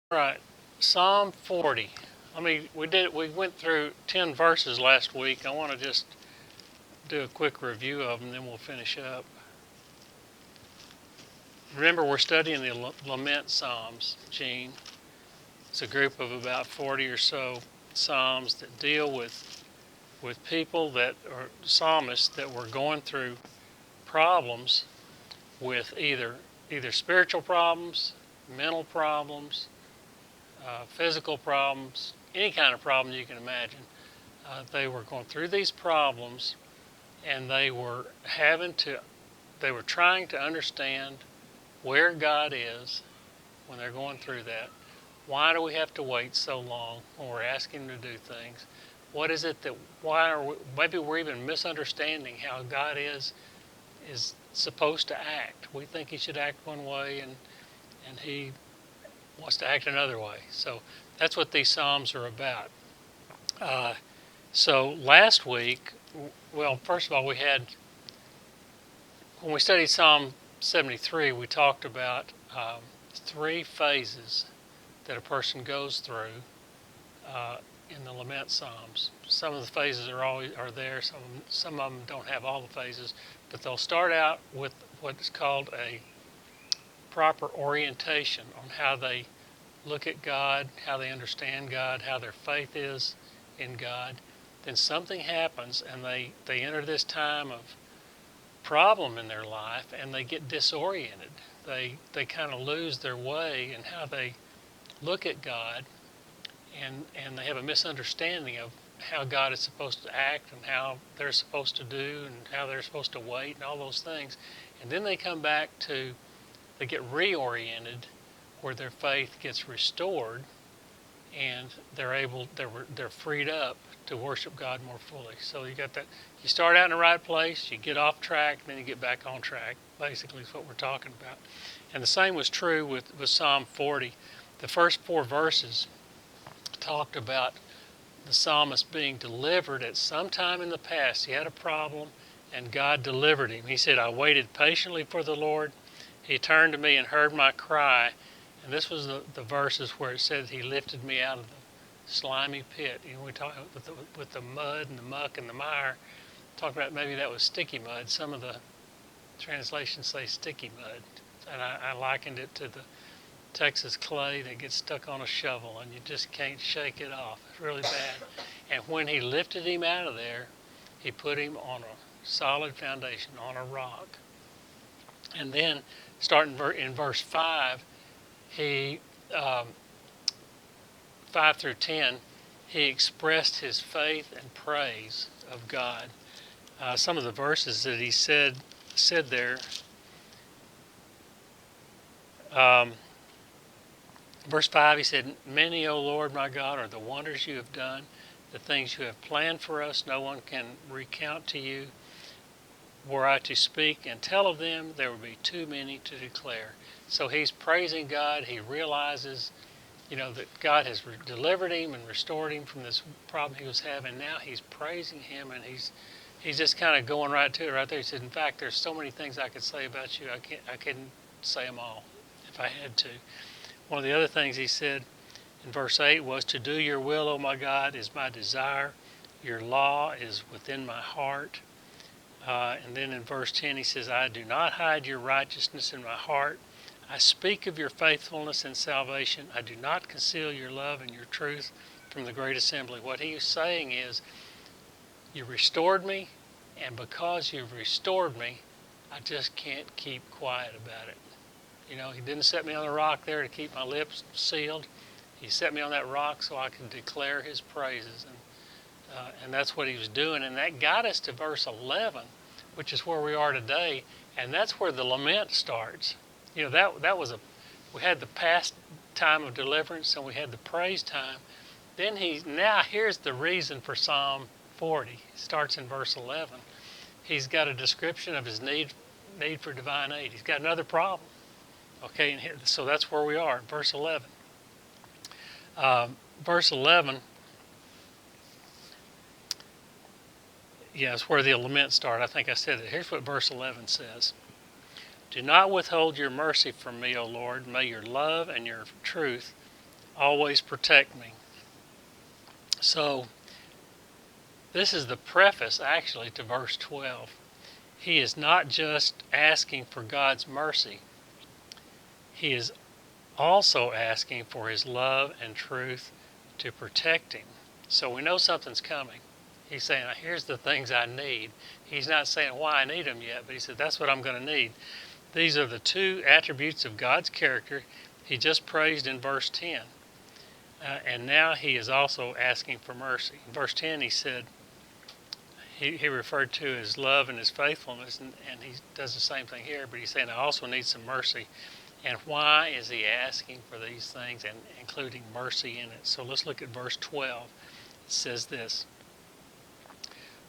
Right, Psalm 40. We went through 10 verses last week. I want to just do a quick review of them, then we'll finish up. Remember, we're studying the Lament Psalms, Gene. It's a group of about 40 or so psalms that deal with people that are psalmists that were going through problems with either spiritual problems, mental problems, physical problems, any kind of problem you can imagine. They were going through these problems, and they were trying to understand where God is when they're going through that. Why do we have to wait so long when we're asking Him to do things? What is it that, maybe we're even misunderstanding how God is supposed to act. We think He should act one way, and He wants to act another way. So that's what these Psalms are about. So last week, well, first of all, when we studied Psalm 73, we talked about three phases that a person goes through in the lament psalms. Some of the phases are there. Some of them don't have all the phases, but they'll start out with what's called a proper orientation on how they look at God, how they understand God, how their faith is in God. Then something happens, and they enter this time of problem in their life, and they get disoriented. They kind of lose their way in how they look at God, and they have a misunderstanding of how God is supposed to act and how they're supposed to do and how they're supposed to wait and all those things. And then they get reoriented where their faith gets restored, and they're freed up to worship God more fully. So you got that. You start out in the right place, you get off track, then you get back on track. Basically, is what we're talking about. And the same was true with Psalm 40. The first four verses talked about the psalmist being delivered at some time in the past. He had a problem, and God delivered him. He said, "I waited patiently for the Lord. He turned to me and heard my cry." And this was the verses where it said He lifted me out of the slimy pit. You know, we talk with the mud and the muck and the mire. Talk about maybe that was sticky mud. Some of the translations say sticky mud, and I likened it to the Texas clay that gets stuck on a shovel and you just can't shake it off. It's really bad. And when He lifted him out of there, He put him on a solid foundation, on a rock. And then, starting in verse 5, he 5 through 10, he expressed his faith and praise of God. Some of the verses that he said there. Verse 5, he said, "Many, O Lord my God, are the wonders You have done, the things You have planned for us. No one can recount to You. Were I to speak and tell of them, there would be too many to declare." So he's praising God. He realizes, that God has delivered him and restored him from this problem he was having. Now he's praising Him, and he's just kind of going right to it right there. He said, "In fact, there's so many things I could say about You. I couldn't say them all if I had to." One of the other things he said in verse 8 was, "To do Your will, O my God, is my desire. Your law is within my heart." And then in verse 10 he says, "I do not hide Your righteousness in my heart. I speak of Your faithfulness and salvation. I do not conceal Your love and Your truth from the great assembly." What he is saying is, You restored me, and because You've restored me, I just can't keep quiet about it. He didn't set me on the rock there to keep my lips sealed. He set me on that rock so I could declare His praises. And that's what he was doing. And that got us to verse 11, which is where we are today. And that's where the lament starts. We had the past time of deliverance, and we had the praise time. Then now here's the reason for Psalm 40. It starts in verse 11. He's got a description of his need for divine aid. He's got another problem. Okay, and so that's where we are, verse 11. Verse 11, it's where the lament start. I think I said it. Here's what verse 11 says. "Do not withhold Your mercy from me, O Lord. May Your love and Your truth always protect me. So this is the preface actually to verse 12. He is not just asking for God's mercy. He is also asking for his love and truth to protect him. So we know something's coming. He's saying, here's the things I need. He's not saying why I need them yet, but he said, that's what I'm going to need. These are the two attributes of God's character he just praised in verse 10. And now he is also asking for mercy. In verse 10, he said, he referred to his love and his faithfulness, and he does the same thing here, but he's saying, I also need some mercy. And why is he asking for these things and including mercy in it? So let's look at verse 12. It says this,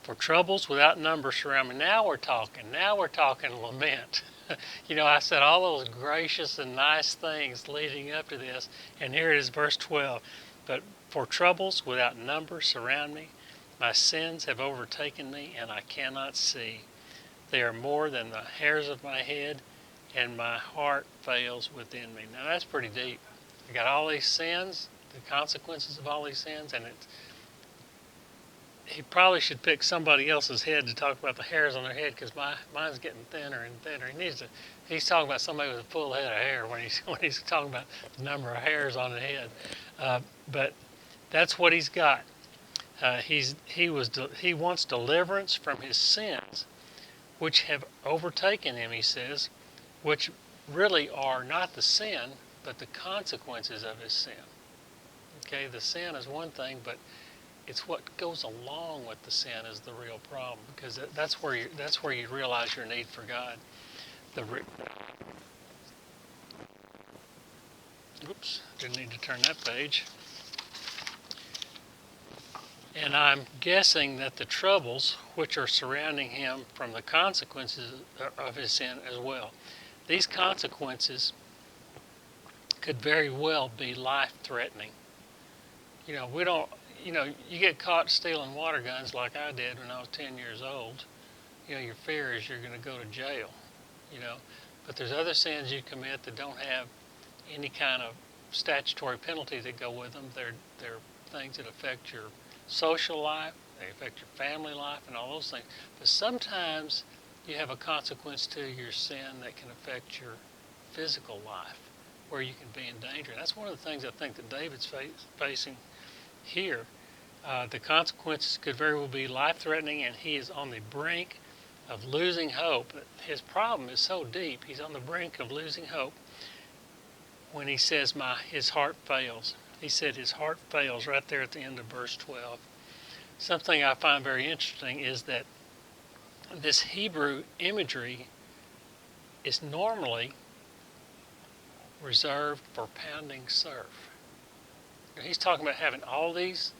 for troubles without number surround me. Now we're talking lament. I said all those gracious and nice things leading up to this, and here it is, verse 12. But for troubles without number surround me. My sins have overtaken me, and I cannot see. They are more than the hairs of my head, and my heart fails within me. Now that's pretty deep. I got all these sins, the consequences of all these sins, and he probably should pick somebody else's head to talk about the hairs on their head, because mine's getting thinner and thinner. He's talking about somebody with a full head of hair when he's talking about the number of hairs on the head. But that's what he's got. He wants deliverance from his sins, which have overtaken him, he says, which really are not the sin, but the consequences of his sin. Okay, the sin is one thing, but it's what goes along with the sin is the real problem, because that's where you realize your need for God. Oops, didn't need to turn that page. And I'm guessing that the troubles which are surrounding him from the consequences of his sin as well. These consequences could very well be life-threatening. You get caught stealing water guns like I did when I was 10 years old. Your fear is you're going to go to jail, But there's other sins you commit that don't have any kind of statutory penalty that go with them. They're things that affect your social life, they affect your family life and all those things. But sometimes you have a consequence to your sin that can affect your physical life, where you can be in danger. And that's one of the things I think that David's facing here. The consequences could very well be life-threatening, and he is on the brink of losing hope. His problem is so deep, he's on the brink of losing hope when he says, his heart fails. He said his heart fails right there at the end of verse 12. Something I find very interesting is that this Hebrew imagery is normally reserved for pounding surf. He's talking about having all these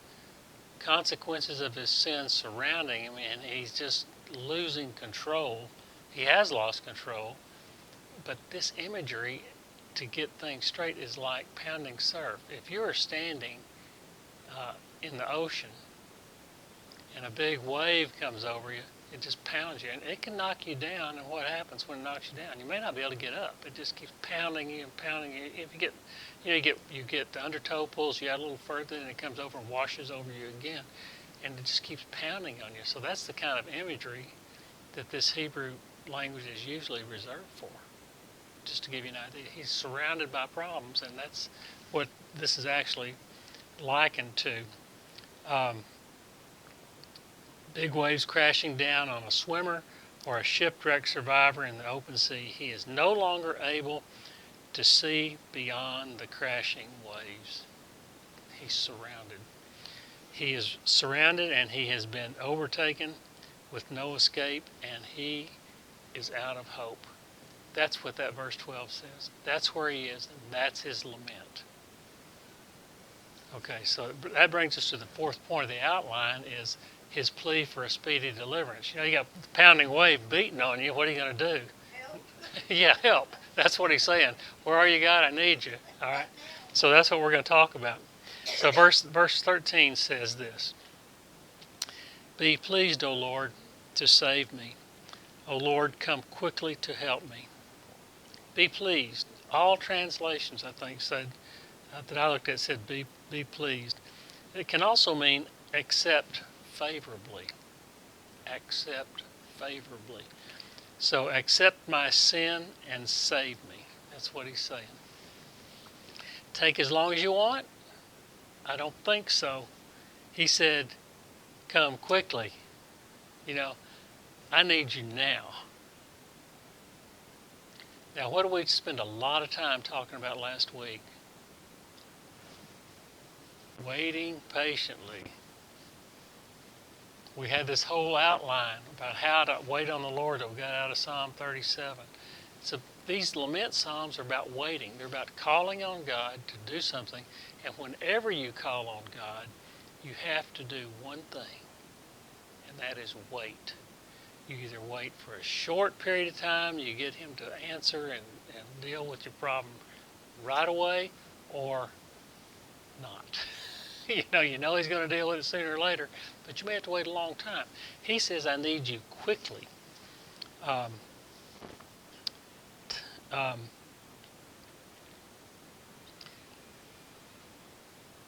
consequences of his sins surrounding him, and he's just losing control. He has lost control, but this imagery, to get things straight, is like pounding surf. If you are standing in the ocean and a big wave comes over you, it just pounds you, and it can knock you down. And what happens when it knocks you down? You may not be able to get up. It just keeps pounding you and pounding you. If you get the undertow pulls you out a little further, and it comes over and washes over you again, and it just keeps pounding on you. So that's the kind of imagery that this Hebrew language is usually reserved for. Just to give you an idea, he's surrounded by problems, and that's what this is actually likened to. Big waves crashing down on a swimmer or a shipwrecked survivor in the open sea. He is no longer able to see beyond the crashing waves. He's surrounded. He is surrounded, and he has been overtaken with no escape, and he is out of hope. That's what that verse 12 says. That's where he is, and that's his lament. Okay, so that brings us to the fourth point of the outline, is his plea for a speedy deliverance. You got the pounding wave beating on you. What are you going to do? Help. Yeah, help. That's what he's saying. Where are you, God? I need you. All right. So that's what we're going to talk about. So verse 13 says this. Be pleased, O Lord, to save me. O Lord, come quickly to help me. Be pleased. All translations, I think, said that I looked at said be pleased. It can also mean accept favorably. Accept favorably. So accept my sin and save me. That's what he's saying. Take as long as you want? I don't think so. He said, come quickly. I need you now. Now, what did we spend a lot of time talking about last week? Waiting patiently. We had this whole outline about how to wait on the Lord that we got out of Psalm 37. So these lament psalms are about waiting. They're about calling on God to do something. And whenever you call on God, you have to do one thing, and that is wait. You either wait for a short period of time, you get him to answer and deal with your problem right away, or not. you know he's going to deal with it sooner or later, but you may have to wait a long time. He says, I need you quickly.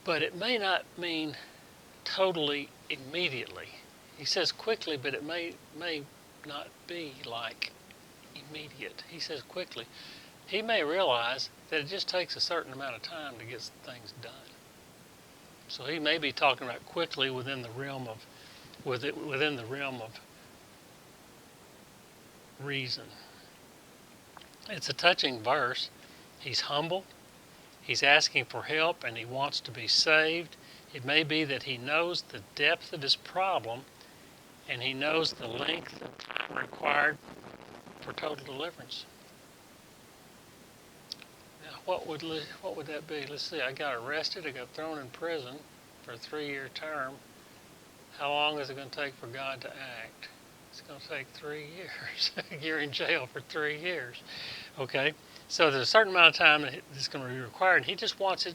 But it may not mean totally immediately. He says quickly, but it may not be like immediate. He says quickly. He may realize that it just takes a certain amount of time to get things done. So he may be talking about quickly within the realm of reason. It's a touching verse. He's humble. He's asking for help, and he wants to be saved. It may be that he knows the depth of his problem, and he knows the length of time required for total deliverance. Now, what would that be? Let's see. I got arrested. I got thrown in prison for a 3-year term. How long is it going to take for God to act? It's going to take 3 years. You're in jail for 3 years. Okay? So there's a certain amount of time that's going to be required. He just wants it.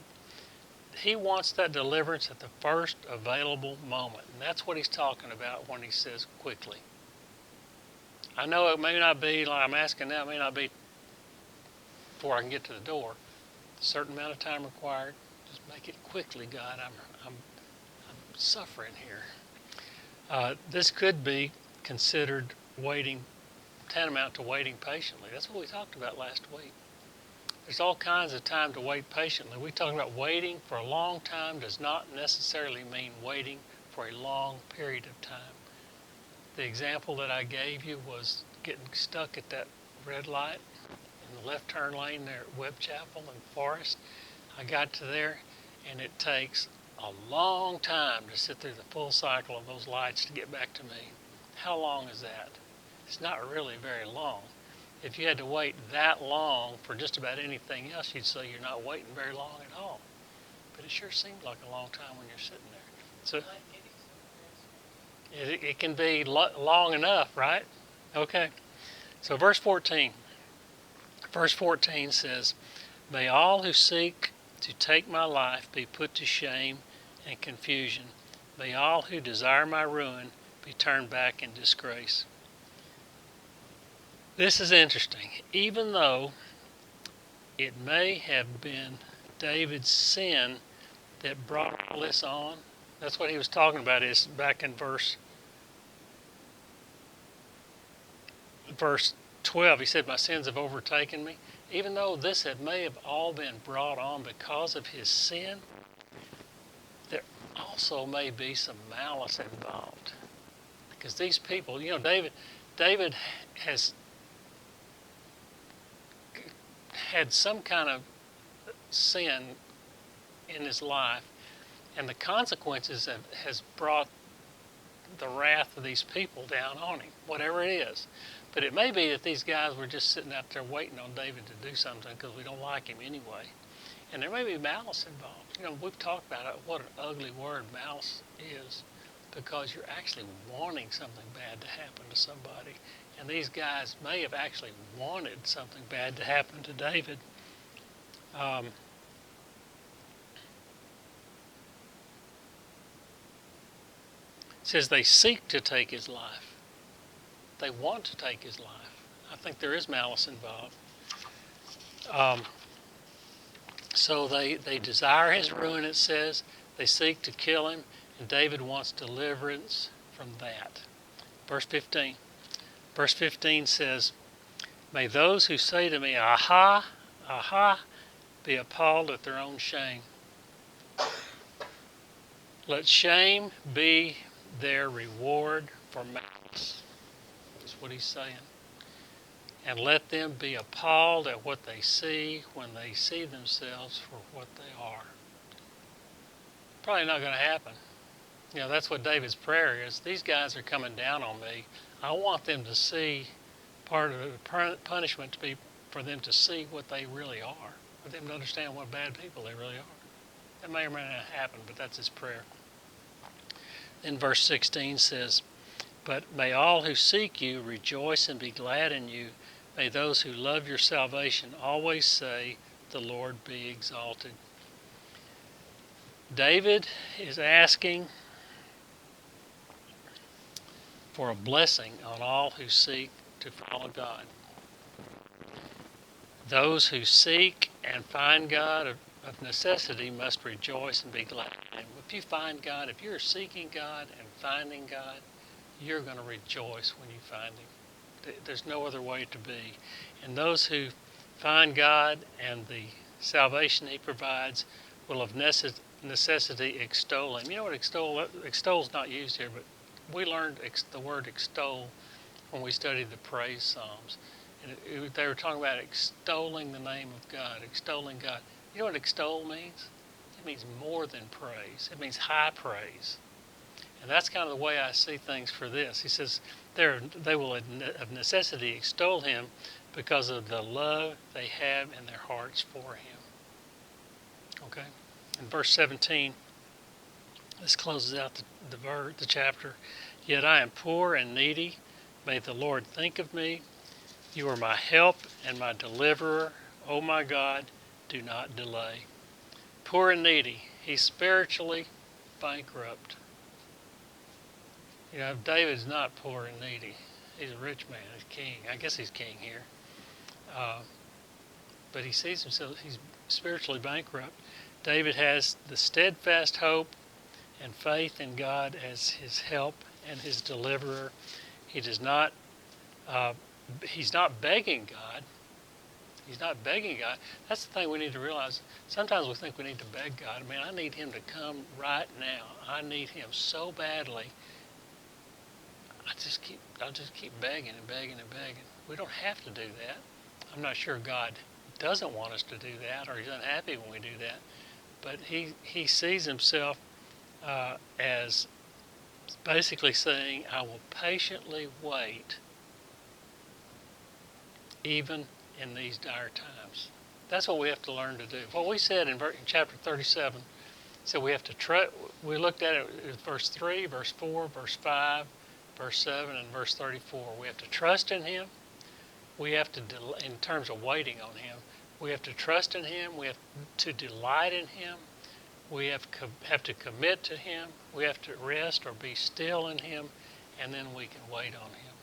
He wants that deliverance at the first available moment. And that's what he's talking about when he says quickly. I know it may not be, like I'm asking now, it may not be before I can get to the door. A certain amount of time required. Just make it quickly, God. I'm suffering here. This could be considered waiting, tantamount to waiting patiently. That's what we talked about last week. There's all kinds of time to wait patiently. We talked about waiting for a long time does not necessarily mean waiting for a long period of time. The example that I gave you was getting stuck at that red light in the left turn lane there at Webb Chapel and Forest. I got to there, and it takes a long time to sit through the full cycle of those lights to get back to me. How long is that? It's not really very long. If you had to wait that long for just about anything else, you'd say you're not waiting very long at all. But it sure seemed like a long time when you're sitting there. So it can be long enough, right? Okay. So verse 14. Verse 14 says, may all who seek to take my life be put to shame and confusion. May all who desire my ruin be turned back in disgrace. This is interesting. Even though it may have been David's sin that brought all this on, that's what he was talking about is back in verse 12. He said, my sins have overtaken me. Even though this may have all been brought on because of his sin, there also may be some malice involved. Because these people, David has had some kind of sin in his life, and the consequences has brought the wrath of these people down on him, whatever it is. But it may be that these guys were just sitting out there waiting on David to do something because we don't like him anyway. And there may be malice involved. We've talked about it, what an ugly word malice is, because you're actually wanting something bad to happen to somebody. And these guys may have actually wanted something bad to happen to David. It says they seek to take his life. They want to take his life. I think there is malice involved. So they desire his ruin, it says. They seek to kill him, and David wants deliverance from that. Verse 15. Verse 15 says, may those who say to me, aha, aha, be appalled at their own shame. Let shame be their reward for malice. That's what he's saying. And let them be appalled at what they see when they see themselves for what they are. Probably not going to happen. You know, that's what David's prayer is. These guys are coming down on me. I want them to see, part of the punishment to be for them to see what they really are, for them to understand what bad people they really are. That may or may not happen, but that's his prayer. Then verse 16 says, but may all who seek you rejoice and be glad in you. May those who love your salvation always say, the Lord be exalted. David is asking for a blessing on all who seek to follow God. Those who seek and find God of necessity must rejoice and be glad. And if you find God, if you're seeking God and finding God, you're going to rejoice when you find him. There's no other way to be. And those who find God and the salvation he provides will of necessity extol him. You know what extol's not used here, but we learned the word extol when we studied the praise psalms. And they were talking about extolling the name of God, extolling God. You know what extol means? It means more than praise. It means high praise. And that's kind of the way I see things for this. He says they will of necessity extol him because of the love they have in their hearts for him. Okay? In verse 17, this closes out the chapter. Yet I am poor and needy. May the Lord think of me. You are my help and my deliverer. Oh my God, do not delay. Poor and needy. He's spiritually bankrupt. You know, David's not poor and needy. He's a rich man. He's king. I guess he's king here. But he sees himself, he's spiritually bankrupt. David has the steadfast hope and faith in God as his help and his deliverer. He does not, he's not begging God. He's not begging God. That's the thing we need to realize. Sometimes we think we need to beg God. I mean, I need him to come right now. I need him so badly. I'll just keep begging and begging and begging. We don't have to do that. I'm not sure God doesn't want us to do that, or he's unhappy when we do that. But he sees himself as basically saying, I will patiently wait even in these dire times. That's what we have to learn to do. What we said in chapter 37, so we have to we looked at it in verse 3, verse 4, verse 5, verse 7, and verse 34. We have to trust in him. We have to, in terms of waiting on him, we have to trust in him. We have to delight in him. We have to commit to him. We have to rest or be still in him, and then we can wait on him.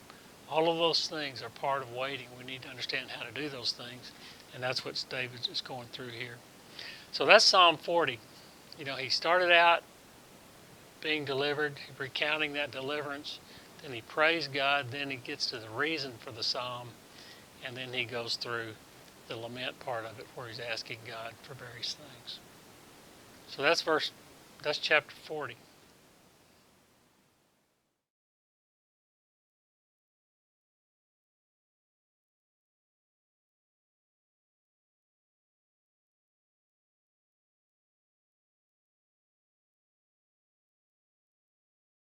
All of those things are part of waiting. We need to understand how to do those things, and that's what David is going through here. So that's Psalm 40. You know, he started out being delivered, recounting that deliverance. Then he praised God. Then he gets to the reason for the psalm, and then he goes through the lament part of it, where he's asking God for various things. So that's chapter 40.